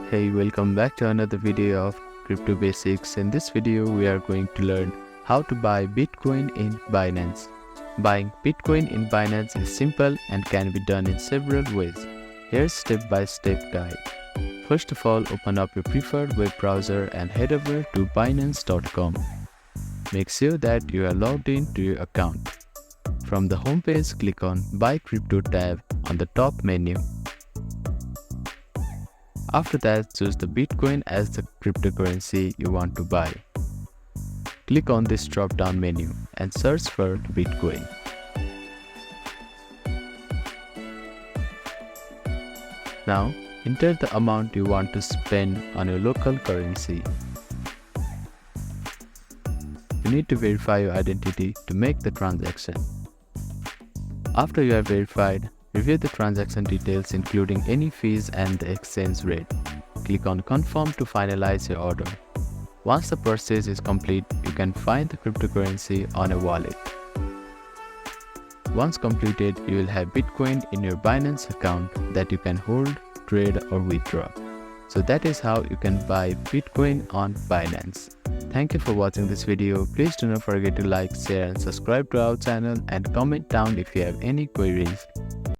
Hey, welcome back to another video of Crypto Basics. In this video, we are going to learn how to buy Bitcoin in Binance. Buying Bitcoin in Binance is simple and can be done in several ways. Here's step-by-step guide. First of all, open up your preferred web browser and head over to Binance.com. Make sure that you are logged in to your account. From the home page, click on Buy Crypto tab on the top menu. After that, choose the Bitcoin as the cryptocurrency you want to buy. Click on this drop-down menu and search for Bitcoin. Now, enter the amount you want to spend on your local currency. You need to verify your identity to make the transaction. After you are verified, review the transaction details including any fees and the exchange rate. Click on Confirm to finalize your order. Once the purchase is complete, you can find the cryptocurrency on a wallet. Once completed, you will have Bitcoin in your Binance account that you can hold, trade or withdraw. So that is how you can buy Bitcoin on Binance. Thank you for watching this video. Please do not forget to like, share and subscribe to our channel and comment down if you have any queries.